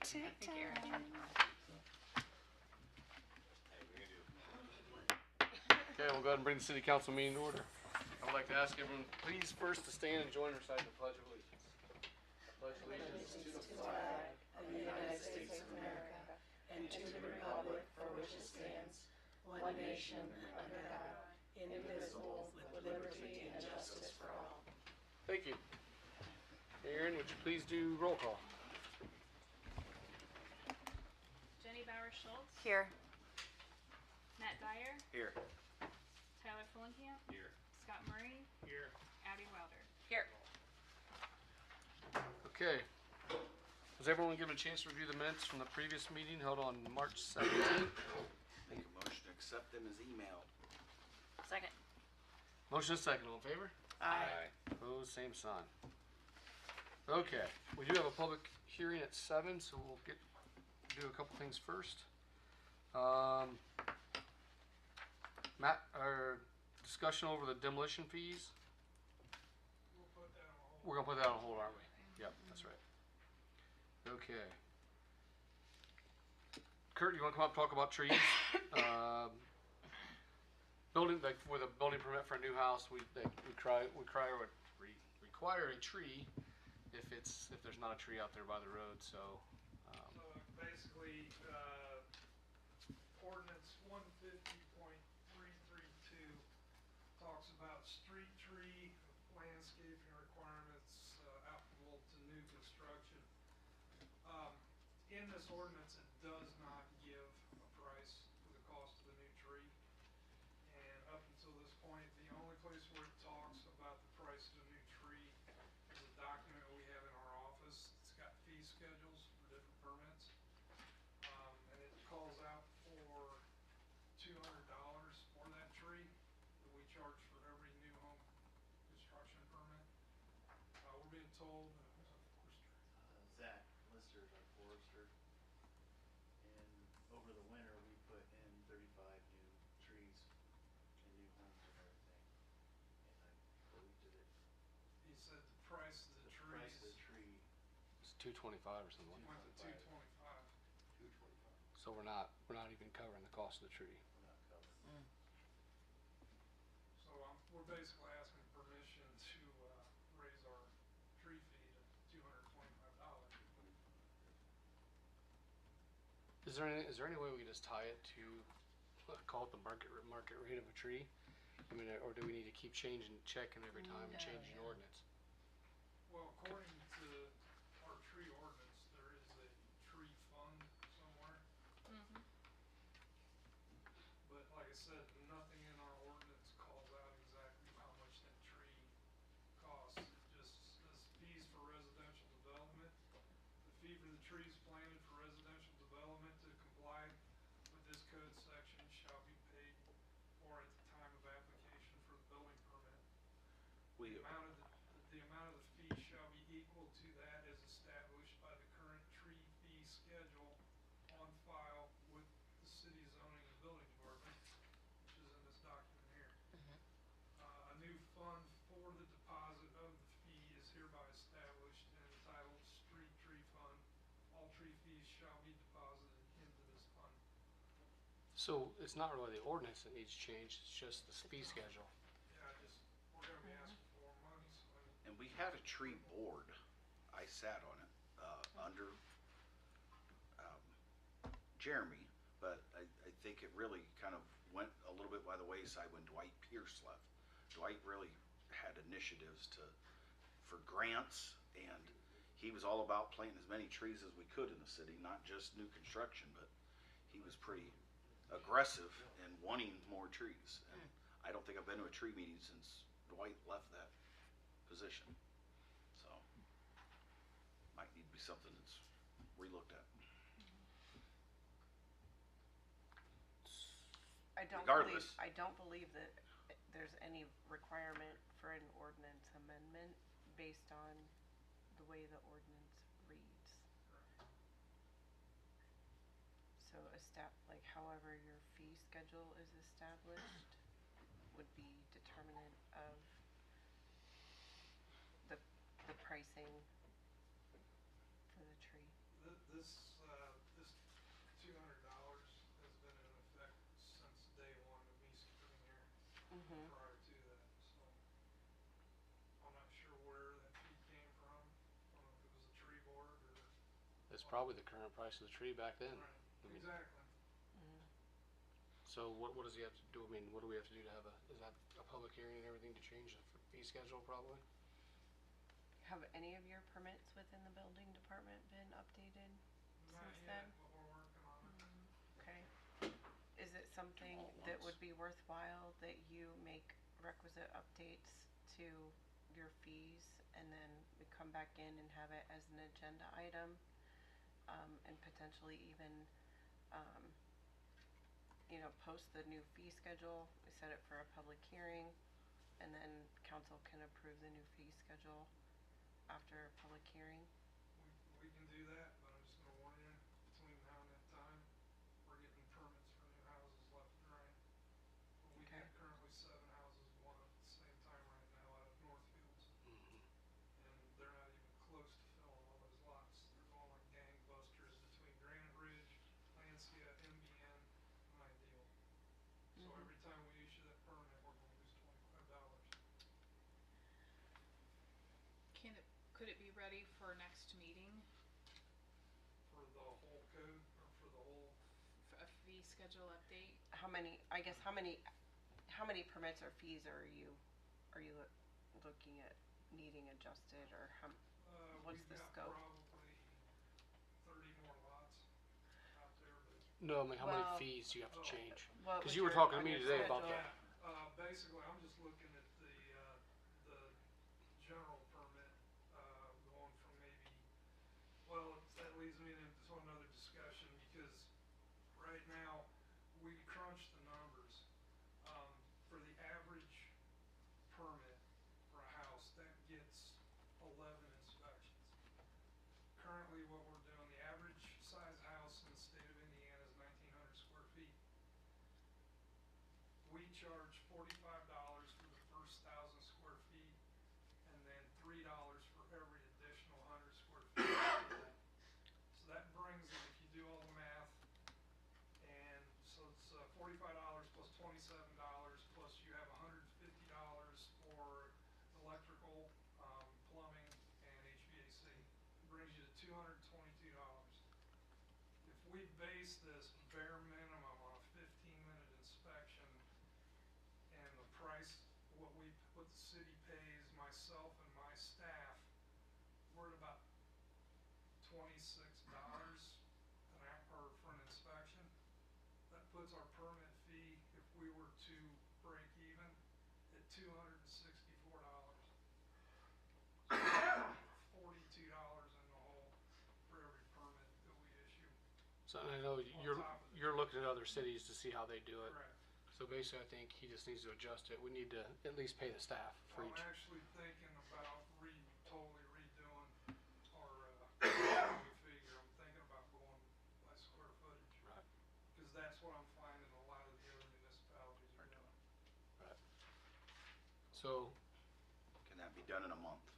think Aaron turned it on. Okay, we'll go ahead and bring the city council meeting to order. I would like to ask everyone, please first to stand and join recite the Pledge of Allegiance. I pledge allegiance to the flag of the United States of America and to the republic for which it stands, one nation under God, indivisible, with liberty and justice for all. Thank you. Aaron, would you please do roll call? Jenny Bauer Schultz. Here. Matt Dyer. Here. Tyler Fulenkamp. Here. Scott Murray. Here. Abby Wilder. Here. Okay. Was everyone given a chance to review the minutes from the previous meeting held on March 17th? Make a motion to accept them as emailed. Second. Motion is second. All in favor? Aye. Opposed, same sign. Okay, we do have a public hearing at 7, so we'll do a couple things first. Matt, our discussion over the demolition fees. We're gonna put that on hold, aren't we? Yep, that's right. Okay. Kurt, you want to come up and talk about trees? Building, like for the building permit for a new house, we require a tree if there's not a tree out there by the road. So basically, ordinance 150.332 talks about street tree landscaping requirements applicable to new construction. In this ordinance, it does not give a price for the cost of the new tree. And up until this point, the only place where it talks about the price of a new tree is a document we have in our office. It's got fee schedules for different permits. And it calls out for $200 for that tree that we charge for every new home construction permit. We're being told, Zach Lister's our forester, and over the winter we put in 35 new trees and new homes and everything, and I believed it. he said the price of the trees Price of the tree, it's $225 or something. went to $225. 225. So we're not even covering the cost of the tree. We're not covered. So we're basically asking permission to raise our tree fee to $225. Is there any way we just tie it to call it the market rate of a tree? I mean, or do we need to keep checking every time and changing ordinance? Well, according to our tree ordinance, there is a tree fund somewhere. Mm-hmm. But like I said, nothing in our ordinance calls out exactly how much that tree costs. It just says fees for residential development. The fee for the trees planted for residential development to comply with this code section shall be paid for at the time of application for the building permit. The amount of the fee shall be equal to that as established by the current tree fee schedule on file with the city zoning and building department, which is in this document here. A new fund for the deposit of the fee is hereby established and entitled Street Tree Fund. All tree fees shall be deposited into this fund. So it's not really the ordinance that needs changed, it's just the fee schedule. Yeah, we're gonna be asking for more money, so And we had a tree board. I sat on it under Jeremy, but I think it really kind of went a little bit by the wayside when Dwight Pierce left. Dwight really had initiatives for grants, and he was all about planting as many trees as we could in the city, not just new construction, but he was pretty aggressive in wanting more trees. And I don't think I've been to a tree meeting since Dwight left that position. So might need to be something that's relooked at. Regardless. I don't believe that there's any requirement for an ordinance amendment based on the way the ordinance reads. So like however your fee schedule is established would be determinant of the pricing for the tree. this Mhm. prior to that, so. I'm not sure where that fee came from. I don't know if it was a tree board or. It's probably the current price of the tree back then. Right, I mean, exactly. so what does he have to do? I mean, what do we have to do to have is that a public hearing and everything to change the fee schedule probably? Have any of your permits within the building department been updated Not since yet, then? but we're working on it. Okay. Is it something All that once. would be worthwhile that you make requisite updates to your fees and then we come back in and have it as an agenda item? And potentially even, post the new fee schedule, we set it for a public hearing, and then council can approve the new fee schedule after a public hearing? We can do that, but I'm just gonna warn you, between now and that time, we're getting permits for new houses left and right. But we've got Okay. currently 7 houses going up at the same time right now out of Northfields. And they're not even close to filling all those lots. They're going like gangbusters between Granite Ridge, Lancia, MBN, and Ideal. So every time we issue that permit, we're gonna lose $25. Could it be ready for next meeting, For the whole code, or for the whole, a fee schedule update? How many permits or fees are you looking at needing adjusted, or what's we've the got scope? probably 30 more lots out there, but. No, I mean, how many Well- fees do you have to change? What Because was you were your- talking to on me your today about schedule? that. Basically, I'm just looking at the general permit, going from maybe, well, that leads me into another discussion, because right now, we crunched the numbers. For the average permit for a house, that gets 11 inspections. Currently, what we're doing, the average size house in the state of Indiana is 1,900 square feet. We charge $45 for the first 1,000 square feet, and then $3 for every additional 100 square feet after that. So that brings it, if you do all the math, and so it's $45 plus $27, plus you have $150 for electrical, plumbing, and HVAC. It brings you to $222. If we base this bare minimum on a 15-minute inspection, and the price, what the city pays myself and my staff, we're at about $26 for an inspection. That puts our permit fee, if we were to break even, at $264. $42 in the hole for every permit that we issue. So I know you're looking at other cities to see how they do it. Correct. So basically, I think he just needs to adjust it. We need to at least pay the staff for I'm each. actually thinking about totally redoing our, we figure, I'm thinking about going by square footage. Right. Cause that's what I'm finding a lot of the other municipalities are doing. Right. So, Can that be done in a month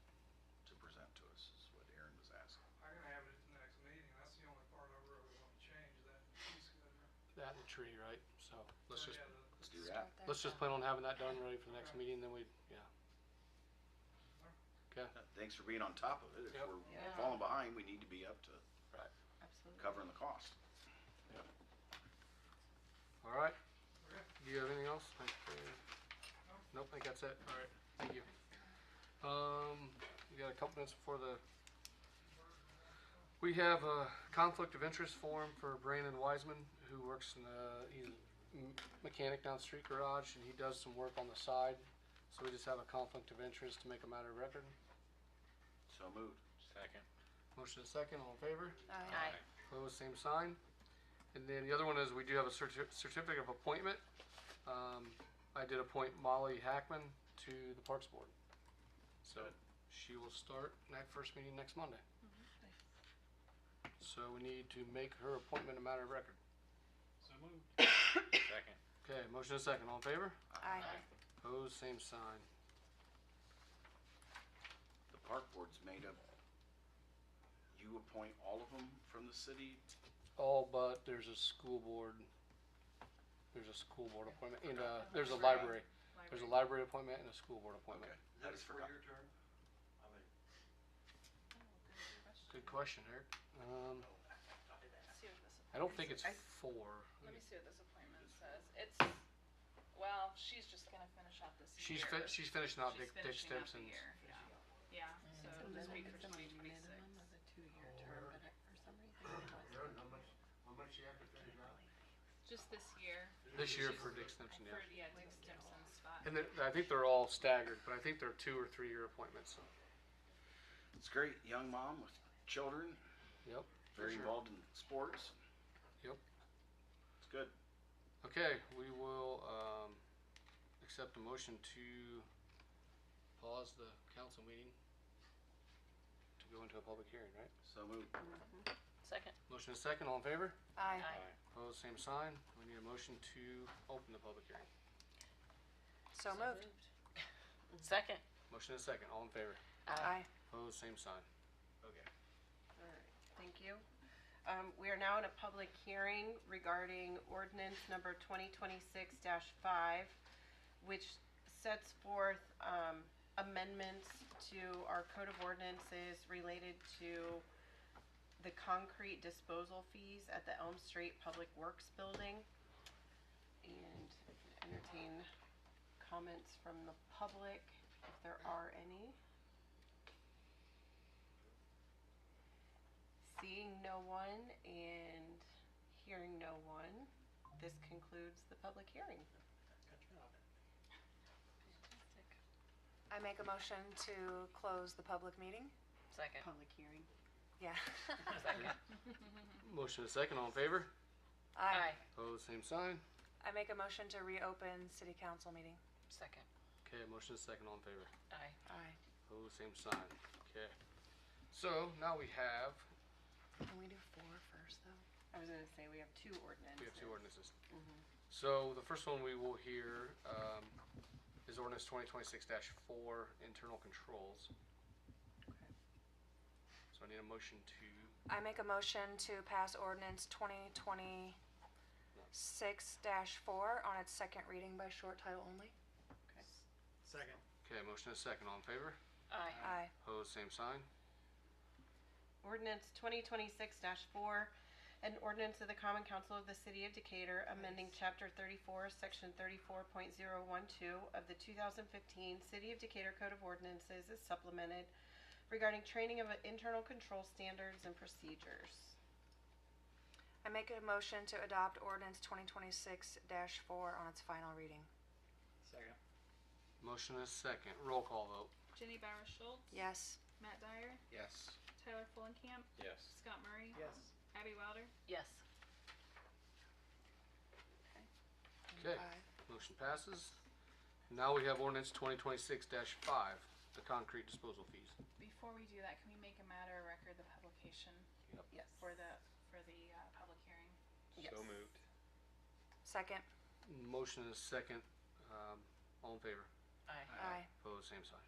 to present to us, is what Aaron was asking. I can have it at the next meeting, that's the only part I really wanna change, that fee schedule. that and the tree, right? So let's Or, just yeah, Let's do that. let's just plan on having that done ready for the next Okay. meeting. Then Okay. Thanks for being on top of it. If Yep. we're Yeah. falling behind, we need to be up to Absolutely. covering the cost. All right. Okay. Do you have anything else? Nope. I think that's it. All right. Thank you. We got a couple minutes before we have a conflict of interest form for Brandon Wiseman, who works in he's a mechanic down the street garage, and he does some work on the side. So we just have a conflict of interest to make a matter of record. So moved. Second. Motion is second. All in favor? Aye. Opposed, same sign. And then the other one is we do have a certificate of appointment. I did appoint Molly Hackman to the Parks Board. So Good. she will start first meeting next Monday. So we need to make her appointment a matter of record. So moved. Second. Okay, motion is second. All in favor? Aye. Opposed, same sign. The park board's made up, you appoint all of them from the city? All but there's a school board. There's a school board appointment, and there's a library. There's a library appointment and a school board appointment. I just forgot. term? Good question, Eric. Let's see what this. I don't think it's I- 4. Let me see what this appointment says. It's, well, she's just gonna finish out this She's year. she's finishing out She's Dick finishing out the Stimpson's. year, yeah. Yeah, so this would be for 2026. Minimum of a 2-year term, but for some reason it Just this year. This year for Dick Stimpson, For, yeah. Dick Stimpson's spot. And I think they're all staggered, but I think they're 2 or 3 year appointments. So. It's great, young mom with children, Yep. very sure. involved in sports. Yep. It's good. Okay, we will accept a motion to pause the council meeting to go into a public hearing, right? So moved. Second. Motion is second, all in favor? Aye. Opposed, same sign. We need a motion to open the public hearing. So moved. Second. Motion is second, all in favor? Aye. Opposed, same sign. Okay. Alright, thank you. We are now in a public hearing regarding ordinance number 2026-5, which sets forth amendments to our code of ordinances related to the concrete disposal fees at the Elm Street Public Works Building. And entertain comments from the public, if there are any. Seeing no one and hearing no one, this concludes the public hearing. I make a motion to close the public meeting. Second. Public hearing. Yeah. Second. Motion is second, all in favor? Aye. Opposed, same sign. I make a motion to reopen city council meeting. Second. Okay, motion is second, all in favor? Aye. Aye. Opposed, same sign. Okay. So now we have Can we do 4 first, though? I was gonna say, we have two ordinances. We have 2 ordinances. So the first one we will hear is ordinance 2026-4, internal controls. Okay. So I need a motion to, I make a motion to pass ordinance 2026-4 on its second reading by short title only. Second. okay, motion is second, all in favor? Aye. Aye. Opposed, same sign. Ordinance 2026-4, an ordinance of the Common Council of the City of Decatur amending Chapter 34, Section 34.012 of the 2015 City of Decatur Code of Ordinances is supplemented regarding training of internal control standards and procedures. I make a motion to adopt ordinance 2026-4 on its final reading. Second. Motion is second, roll call vote. Jenny Bauer Schultz. Yes. Matt Dyer. Yes. Tyler Fulenkamp. Yes. Scott Murray. Yes. Abby Wilder. Yes. Okay, Aye. motion passes. Now we have ordinance 2026-5, the concrete disposal fees. Before we do that, can we make a matter of record the publication Yes. for the public hearing? Yes. So moved. Second. Motion is second, all in favor? Aye. Aye. Opposed, same sign.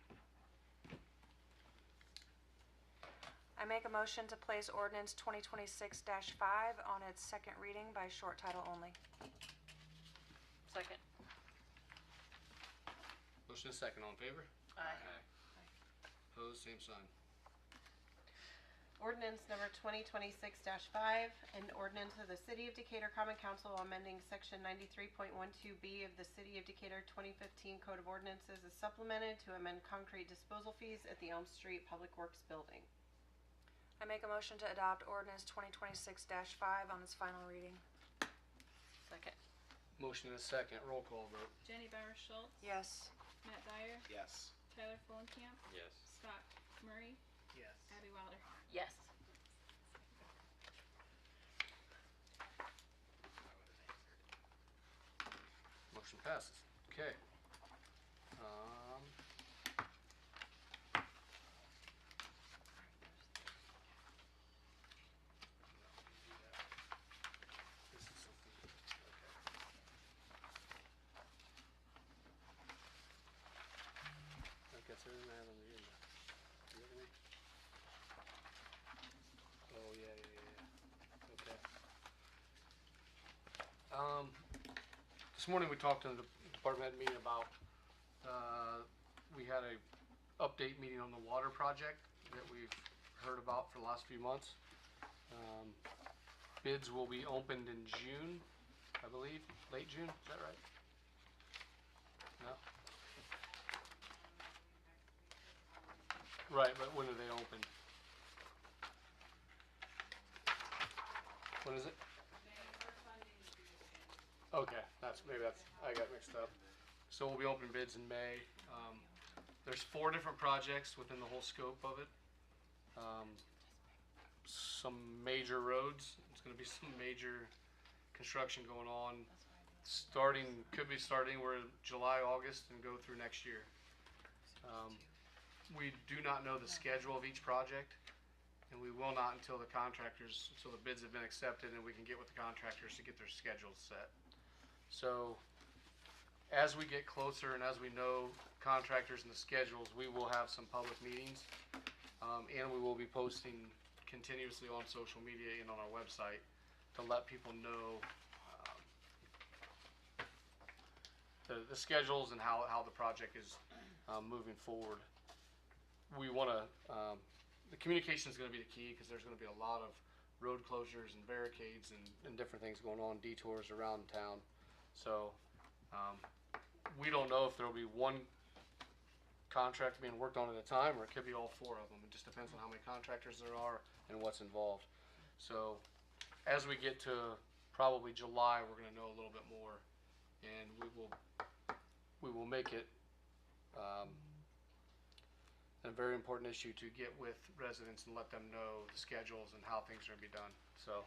I make a motion to place ordinance 2026-5 on its second reading by short title only. Second. Motion is second, all in favor? Aye. Opposed, same sign. Ordinance number 2026-5, an ordinance of the City of Decatur Common Council amending Section 93.12B of the City of Decatur 2015 Code of Ordinances is supplemented to amend concrete disposal fees at the Elm Street Public Works Building. I make a motion to adopt ordinance 2026-5 on its final reading. Second. Motion is second, roll call vote. Jenny Bauer Schultz. Yes. Matt Dyer. Yes. Tyler Fulenkamp. Yes. Scott Murray. Yes. Abby Wilder. Yes. Motion passes. Okay. This is something, okay. I think that's everything I have on the agenda. Do you have any? Oh, yeah. Okay. This morning we talked in the department head meeting about we had a update meeting on the water project that we've heard about for the last few months. Bids will be opened in June, I believe, late June, is that right? No? Right, but when are they open? What is it? Okay, I got mixed up. So we'll be opening bids in May. There's 4 different projects within the whole scope of it. Some major roads, there's gonna be some major construction going on. Could be starting where July, August and go through next year. We do not know the schedule of each project, and we will not until the bids have been accepted and we can get with the contractors to get their schedules set. So, as we get closer and as we know contractors and the schedules, we will have some public meetings, and we will be posting continuously on social media and on our website to let people know the schedules and how the project is moving forward. We want to, the communication is going to be the key because there's going to be a lot of road closures and barricades and different things going on, detours around town. So we don't know if there will be one contract being worked on at a time or it could be all 4 of them. It just depends on how many contractors there are and what's involved. So as we get to probably July, we're going to know a little bit more, and we will make it a very important issue to get with residents and let them know the schedules and how things are going to be done. So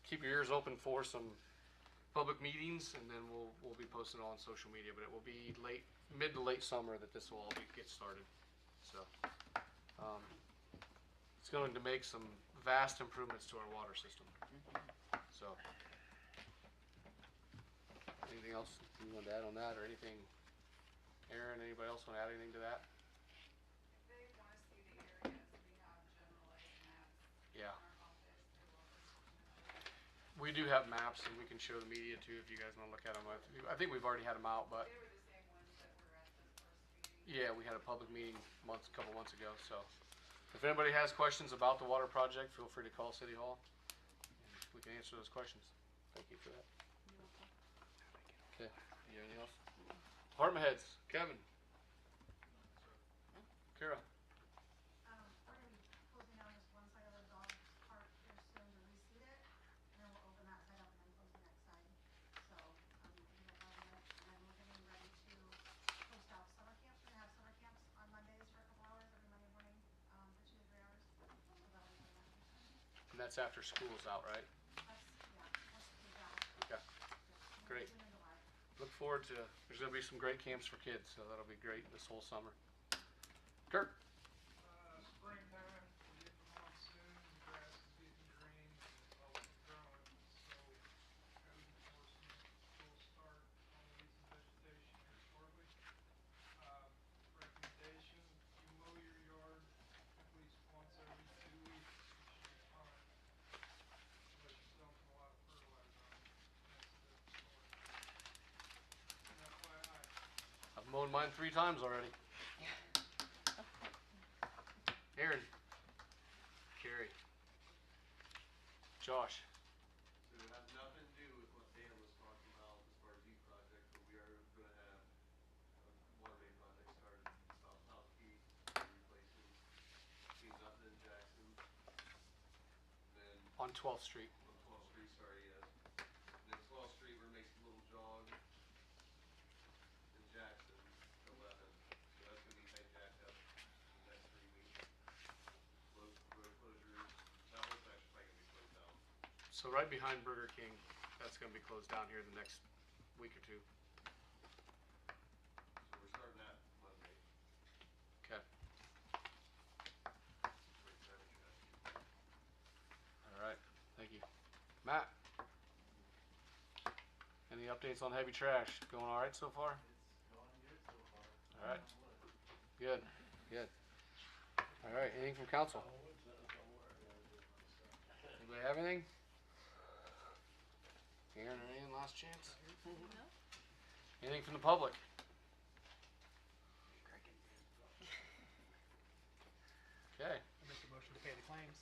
keep your ears open for some public meetings, and then we'll be posting it on social media. But it will be mid to late summer that this will all get started. So it's going to make some vast improvements to our water system. So anything else you want to add on that, or anything? Aaron, anybody else want to add anything to that? If they wanna see the areas, we have generalized maps Yeah. in our office, they will. We do have maps, and we can show the media too if you guys want to look at them. I think we've already had them out, but They were the same ones that were at the first meeting. yeah, we had a public meeting a couple months ago. So if anybody has questions about the water project, feel free to call City Hall, and we can answer those questions. Thank you for that. Okay, you have anything else? Department heads, Kevin. Kara. We're gonna be closing down just one side of the dog park here soon to reseed it, and then we'll open that side up and then close the next side. So, if you don't mind it, and then we're getting ready to post out summer camps. We're gonna have summer camps on Mondays for a couple hours, every Monday morning, for 2 to 3 hours. So that'll be when that. And that's after school's out, right? Okay. Great. Look forward to, there's going to be some great camps for kids, so that'll be great this whole summer. Kurt? Springtime, we get the monsoon, the grass is getting green, and also growing, so code enforcement will start on releasing vegetation here shortly. Recommendation, you mow your yard at least once every 2 weeks, you should be fine. Unless you're dumping a lot of fertilizer on it, that's a different story. And FYI. I've mown mine 3 times already. Aaron. Carrie. Josh. So it has nothing to do with what Dan was talking about as far as project, but we are gonna have a water main project started southeast, replacing between Nothing and Jackson. Then On 12th Street. on 12th Street, sorry, yes. And then 12th Street, we're making a little jog in Jackson, 11. So that's gonna be tight jacked up in the next 3 weeks. Road closures, that whole section's probably gonna be closed down. So right behind Burger King, that's going to be closed down here the next week or 2. So we're starting that Monday. Okay. Right side of trash. All right. Thank you. Matt? Any updates on heavy trash? Going all right so far? It's going good so far. All right. Good. Good. All right. Anything from council? Anybody have anything? Aaron or anything last chance? Anything from the public? Okay, Make a motion to pay the claims.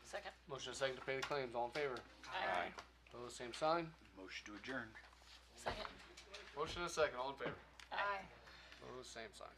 Second. motion and second to pay the claims, all in favor? Aye. Opposed, same sign. Motion to adjourn. Second. Motion and second, all in favor? Aye. Opposed, same sign.